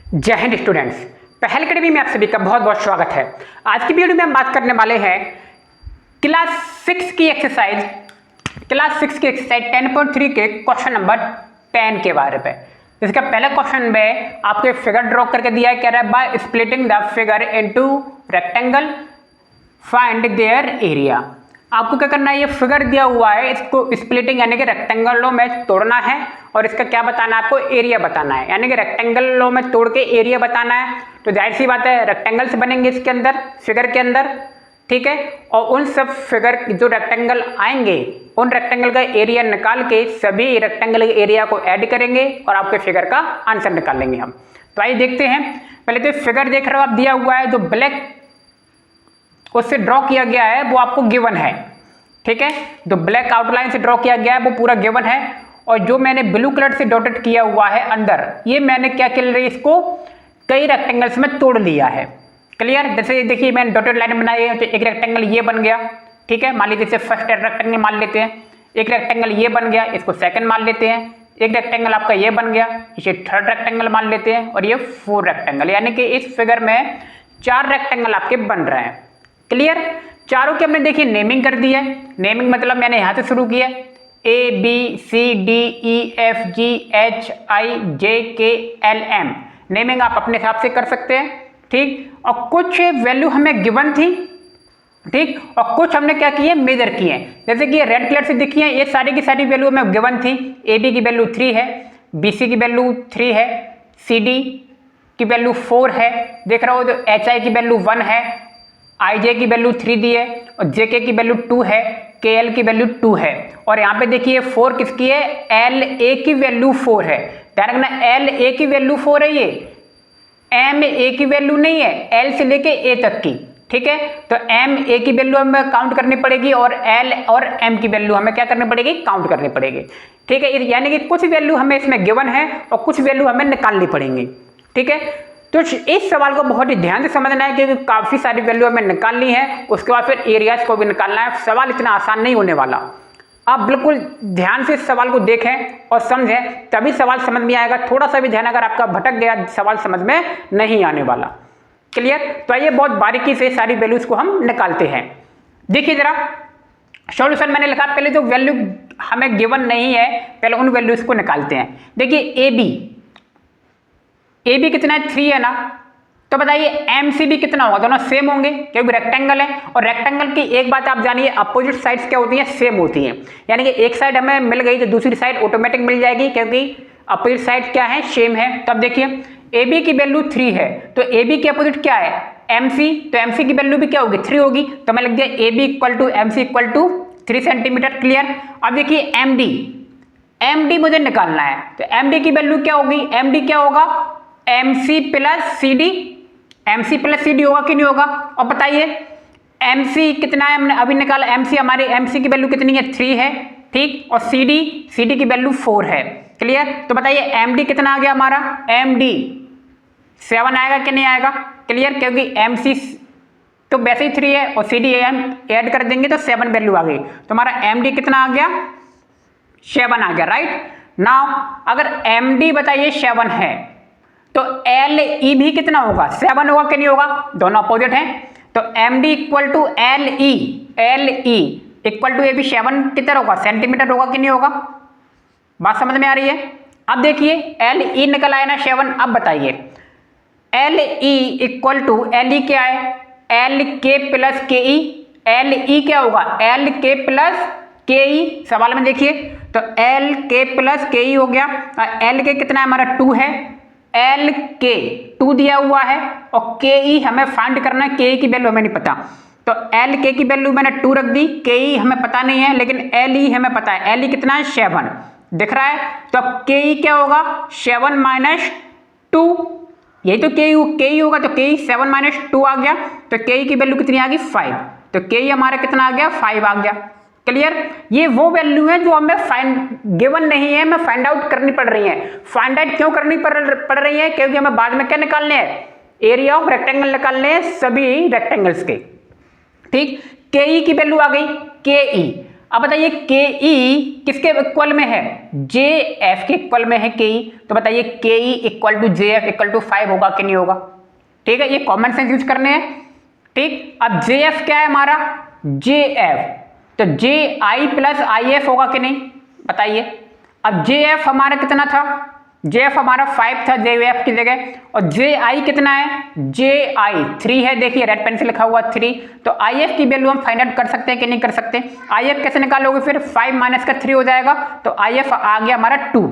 जय हिंद स्टूडेंट्स, पहल अकेडमी में आप सभी का बहुत बहुत स्वागत है। आज की वीडियो में हम बात करने वाले हैं क्लास 6 की एक्सरसाइज 10.3 के क्वेश्चन नंबर 10 के बारे में। इसका पहला क्वेश्चन में आपको फिगर ड्रॉ करके दिया है, कह रहा है by splitting the figure into rectangle find their area. आपको क्या करना है, ये फिगर दिया हुआ है, इसको स्प्लिटिंग यानी कि रेक्टेंगलों में तोड़ना है और इसका क्या बताना है, आपको एरिया बताना है, यानी कि रेक्टेंगलों में तोड़ के एरिया बताना है। तो जाहिर सी बात है रेक्टेंगल्स बनेंगे इसके अंदर, फिगर के अंदर, ठीक है। और उन सब फिगर जो रेक्टेंगल आएंगे उन रेक्टेंगल का एरिया निकाल के सभी रेक्टेंगल के एरिया को ऐड करेंगे और आपके फिगर का आंसर निकाल लेंगे हम। तो आइए देखते हैं। पहले तो फिगर देख रहे हो आप, दिया हुआ है, जो ब्लैक उससे ड्रॉ किया गया है वो आपको गिवन है, ठीक है। जो ब्लैक आउटलाइन से ड्रॉ किया गया है वो पूरा गिवन है, और जो मैंने ब्लू कलर से डॉटेड किया हुआ है अंदर, ये मैंने क्या कर लिया, इसको कई रेक्टेंगल्स में तोड़ लिया है। क्लियर। जैसे देखिए मैंने डॉटेड लाइन बनाई है, तो एक रेक्टेंगल ये बन गया, ठीक है। मान लीजिए इसे फर्स्ट रेक्टेंगल मान लेते हैं, एक रेक्टेंगल ये बन गया, इसको सेकंड मान लेते हैं, एक रेक्टेंगल आपका ये बन गया, इसे थर्ड रेक्टेंगल मान लेते हैं, और ये फोर्थ रेक्टेंगल, यानी कि इस फिगर में 4 रेक्टेंगल आपके बन रहे हैं। क्लियर। चारों की हमने देखिए नेमिंग कर दी है। नेमिंग मतलब मैंने यहां से शुरू किया, ABCDEFGHIJKLM। नेमिंग आप अपने हिसाब से कर सकते हैं, ठीक। और कुछ वैल्यू हमें गिवन थी, ठीक, और कुछ हमने क्या किए, मेजर किए। जैसे कि ये रेड कलर से देखिए, ये सारी की सारी वैल्यू हमें गिवन थी। AB की वैल्यू 3 है, BC की वैल्यू 3 है, CD की वैल्यू 4 है, देख रहे हो। जो HI की वैल्यू 1 है, IJ की वैल्यू 3 दी है, और JK की वैल्यू 2 है, KL की वैल्यू 2 है। और यहाँ पे देखिए 4 किसकी है, LA की वैल्यू 4 है। ध्यान रखना LA की वैल्यू 4 है, ये MA की वैल्यू नहीं है, L से लेके A तक की, ठीक है। तो MA की वैल्यू हमें काउंट करनी पड़ेगी और L और M की वैल्यू हमें क्या करनी पड़ेगी, काउंट करनी पड़ेगी, ठीक है। यानी कि कुछ वैल्यू हमें इसमें गिवन है और कुछ वैल्यू हमें निकालनी पड़ेंगी, ठीक है। तो इस सवाल को बहुत ही ध्यान से समझना है क्योंकि काफी सारी वैल्यू हमें निकालनी है, उसके बाद फिर एरियाज को भी निकालना है। सवाल इतना आसान नहीं होने वाला। आप बिल्कुल ध्यान से इस सवाल को देखें और समझें, तभी सवाल समझ में आएगा। थोड़ा सा भी ध्यान अगर आपका भटक गया, सवाल समझ में नहीं आने वाला। क्लियर। तो आइए बहुत बारीकी से सारी वैल्यूज को हम निकालते हैं। देखिए जरा सॉल्यूशन मैंने लिखा, पहले जो वैल्यू हमें गिवन नहीं है पहले उन वैल्यूज को निकालते हैं। देखिए AB कितना है, 3 है ना। तो बताइए MC भी कितना होगा, दोनों सेम होंगे क्योंकि रेक्टेंगल है। और रेक्टेंगल की एक बात आप जानिए, अपोजिट साइड्स क्या होती हैं, सेम होती हैं। यानी कि एक साइड हमें मिल गई तो दूसरी साइड ऑटोमेटिक मिल जाएगी क्योंकि अपोजिट साइड क्या है, सेम है। तब देखिए AB की वैल्यू 3 है, तो AB के अपोजिट क्या है, MC। तो MC की वैल्यू भी क्या होगी, 3 होगी। तो मैं लिख दिया AB = MC = 3 सेंटीमीटर। क्लियर। अब देखिए MD मुझे निकालना है, तो MD की वैल्यू क्या होगी, MD क्या होगा, MC + CD होगा कि नहीं होगा। और बताइए MC कितना है, हमने अभी निकाला, MC की वैल्यू कितनी है, 3 है, ठीक। और CD की वैल्यू 4 है। क्लियर। तो बताइए MD कितना आ गया हमारा, MD 7 आएगा कि नहीं आएगा। क्लियर। क्योंकि MC तो वैसे ही 3 है और CD ऐड कर देंगे तो 7 वैल्यू आ गई। तो हमारा MD कितना आ गया, 7 आ गया, राइट। नाउ अगर MD बताइए 7 है तो LE भी कितना होगा, 7 होगा कि नहीं होगा, दोनों अपोजिट हैं। तो MD = LE = ये भी 7 कितना होगा, सेंटीमीटर होगा कि नहीं होगा। बात समझ में आ रही है। अब देखिए LE निकल आया ना 7। अब बताइए LE = क्या है, LK + KE। LE क्या होगा, LK + KE। सवाल में देखिए तो LK + KE हो गया। LK कितना है हमारा, 2 है, LK 2 दिया हुआ है, और KE हमें फाइंड करना है, KE की वैल्यू हमें नहीं पता। तो LK की वैल्यू मैंने 2 रख दी, KE हमें पता नहीं है, लेकिन LE हमें पता है। LE कितना है, 7 दिख रहा है। तो अब KE क्या होगा, 7 - 2, यही तो KE होगा। तो KE 7 - 2 आ गया, तो KE की वैल्यू कितनी आ गई, 5। तो KE हमारा कितना आ गया, 5 आ गया। क्लियर। ये वो वैल्यू है जो हमें गिवन नहीं है, हमें फाइंड आउट करनी पड़ रही है। फाइंड आउट क्यों करनी पड़ रही है, क्योंकि हमें बाद में क्या निकालने हैं, एरिया ऑफ रेक्टेंगल निकालने हैं, सभी रेक्टेंगल्स के, ठीक। KE की वैल्यू आ गई, KE। अब बताइए के ई किसके इक्वल में है, जे एफ के इक्वल में है के ई, तो बताइए के E equal to J F equal to 5 होगा कि नहीं होगा। ठीक है, ये कॉमन सेंस यूज करने हैं। ठीक, अब जे एफ क्या है हमारा, जे एफ, तो जे आई प्लस आई एफ होगा कि नहीं बताइए। अब जे एफ हमारा कितना था, जे एफ हमारा 5 था जे एफ की जगह, और जे आई कितना है, जे आई 3 है, देखिए रेड पेन से लिखा हुआ 3, तो आई एफ की वैल्यू हम फाइंड आउट कर सकते हैं कि नहीं कर सकते। आई एफ कैसे निकालोगे, फिर 5 माइनस का 3 हो जाएगा, तो आई एफ आ गया हमारा 2,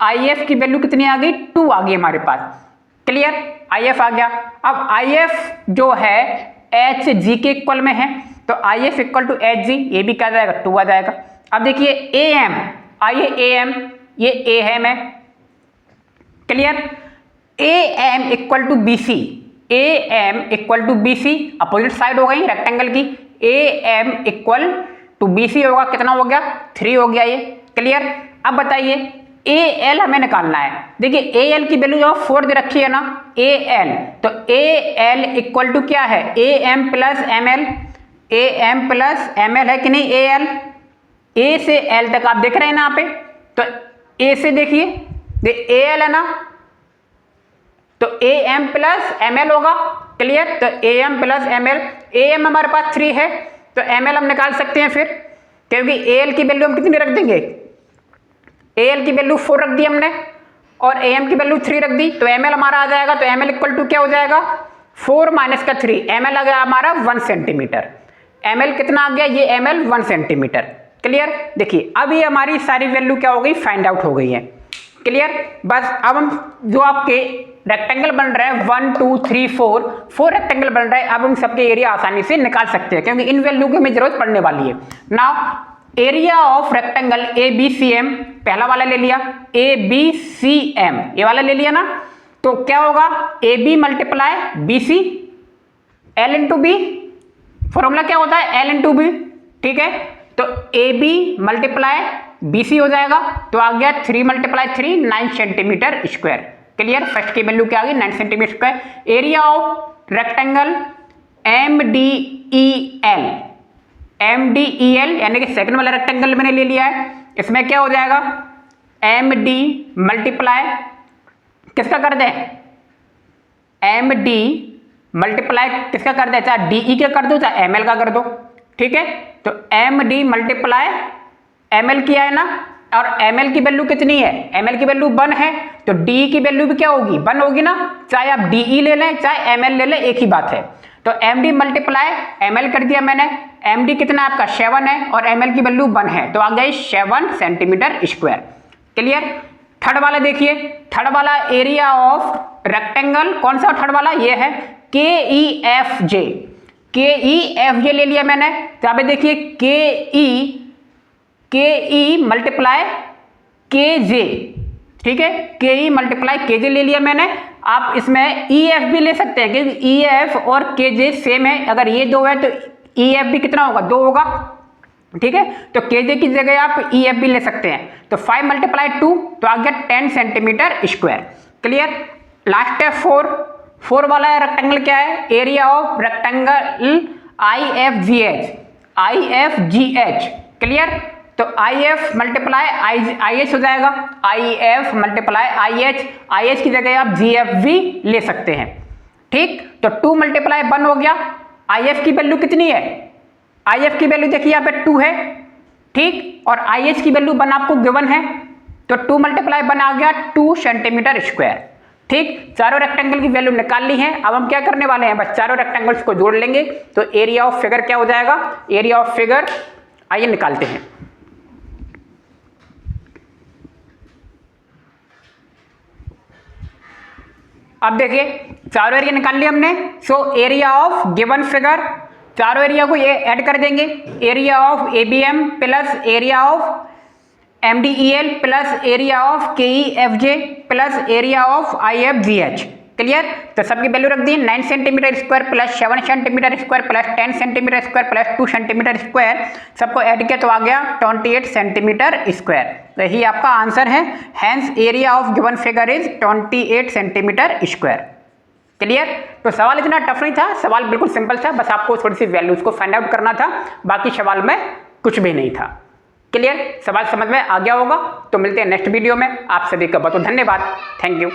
आई एफ की वैल्यू कितनी आ गई, 2 आ गई हमारे पास। क्लियर, आई एफ आ गया। अब आई एफ जो है एच जी के इक्वल में है, तो I F equal to H G, ये भी क्या जाएगा 2 आ जाएगा। अब देखिए ए एम, आइए ए एम, ये ए एम है। Clear, A M equal to B C, A M equal to B C, opposite side हो गई रेक्टेंगल की, A M equal to B C होगा, कितना हो गया 3 हो गया ये। क्लियर, अब बताइए ए एल हमें निकालना है। देखिए ए एल की वैल्यू जो 4 दे रखी है ना, ए एल, तो ए एल इक्वल टू क्या है, A M plus M L, A M plus M L है कि नहीं ए एल, ए से एल तक आप देख रहे हैं ना यहाँ पे, तो ए से देखिए ए एल है ना, तो A M plus M L होगा। क्लियर, तो A M plus M L, A M हमारे पास 3 है, तो एम एल हम निकाल सकते हैं फिर, क्योंकि ए एल की वैल्यू हम कितनी रख देंगे, ए एल की वैल्यू 4 रख दी हमने, और ए एम की वैल्यू 3 रख दी, तो एम एल हमारा आ जाएगा, तो एम एल इक्वल टू क्या हो जाएगा 4 माइनस का 3, एम एल आ गया हमारा 1 सेंटीमीटर। एम एल कितना आ गया, ये एम एल 1 सेंटीमीटर। क्लियर, देखिए अब ये हमारी सारी वैल्यू क्या हो गई, फाइंड आउट हो गई है। क्लियर, बस अब हम जो आपके रेक्टेंगल बन रहे हैं 1 2 3 4 रेक्टेंगल बन रहे हैं, अब हम सबके एरिया आसानी से निकाल सकते हैं, क्योंकि इन वैल्यू की हमें जरूरत पड़ने वाली है। Now area of rectangle A B C M, पहला वाला ले लिया, ए बी सी एम ये वाला ले लिया ना, तो क्या होगा A B multiply B C, L into B, formula क्या होता है एल इंटू बी। ठीक है, तो A B multiply B C हो जाएगा, तो आ गया 3 multiply 3 9 centimetre square. Clear, first की वैल्यू क्या आ गई 9 centimetre square. Area of rectangle M D E L, M D E L यानी कि सेकंड वाला रेक्टेंगल मैंने ले लिया है, इसमें क्या हो जाएगा एम डी मल्टीप्लाई किसका कर दें, एम डी मल्टीप्लाई किसका कर दे, चाहे डी ई का कर दो चाहे एम एल का कर दो। ठीक है, तो M D multiply M L किया है ना, और एम एल की वैल्यू कितनी है, एम एल की वैल्यू 1 है, तो डी ई की वैल्यू भी क्या होगी 1 होगी ना, चाहे आप डी ई ले लें चाहे एम एल ले लें एक ही बात है। तो M D multiply M L कर दिया मैंने, एम डी कितना आपका 7 है और एम एल की वैल्यू 1 है, तो आ गई 7 सेंटीमीटर स्क्वायर। क्लियर, थर्ड वाला देखिए, थर्ड वाला एरिया ऑफ रेक्टेंगल कौन सा थर्ड वाला, ये है के ई एफ जे, के ई एफ जे ले लिया मैंने, तो यहाँ पे देखिए के ई मल्टीप्लाई के जे। ठीक है, के ई मल्टीप्लाई के जे ले लिया मैंने, आप इसमें ई एफ भी ले सकते हैं, क्योंकि ई एफ और के जे सेम है, अगर ये 2 है तो ई एफ भी कितना होगा 2 होगा। ठीक है, तो के जे की जगह आप ई एफ भी ले सकते हैं, तो 5 मल्टीप्लाई 2 तो आ गया 10 सेंटीमीटर स्क्वायर। क्लियर, लास्ट है 4 वाला रेक्टेंगल क्या है, area of rectangle I F G H, I F G H. Clear, तो I F multiply I H हो जाएगा, I F multiply I H की जगह आप जी एफ भी ले सकते हैं। ठीक, तो 2 मल्टीप्लाई 1 हो गया, आई एफ की वैल्यू कितनी है, आई एफ की वैल्यू देखिए यहाँ पे 2 है। ठीक, और आई एच की वैल्यू 1 आपको गिवन है, तो 2 मल्टीप्लाई 1 आ गया 2 सेंटीमीटर स्क्वायर। ठीक, चारों रेक्टेंगल की वैल्यू निकाल ली है, अब हम क्या करने वाले हैं, बस चारों रेक्टेंगल्स को जोड़ लेंगे, तो एरिया ऑफ फिगर क्या हो जाएगा, एरिया ऑफ फिगर आइए निकालते हैं। अब देखिए चारों एरिया निकाल लिया हमने, so area of given figure, चारों एरिया को ये ऐड कर देंगे, area of A B M plus area of M D E L plus area of K E F J plus area of I F G H. Clear, तो सबकी value रख दी 9 centimetre square plus 7 centimetre square plus 10 centimetre square plus 2 centimetre square, सबको add किया तो आ गया 28 centimetre square. तो यही आपका आंसर है, hence area of given figure is 28 centimetre square. Clear, तो सवाल इतना टफ नहीं था, सवाल बिल्कुल सिंपल था, बस आपको थोड़ी सी वैल्यूज को फाइंड आउट करना था, बाकी सवाल मैं कुछ भी नहीं था। क्लियर? सवाल समझ में आ गया होगा। तो मिलते हैं नेक्स्ट वीडियो में। आप सभी का बहुत बहुत धन्यवाद। Thank you.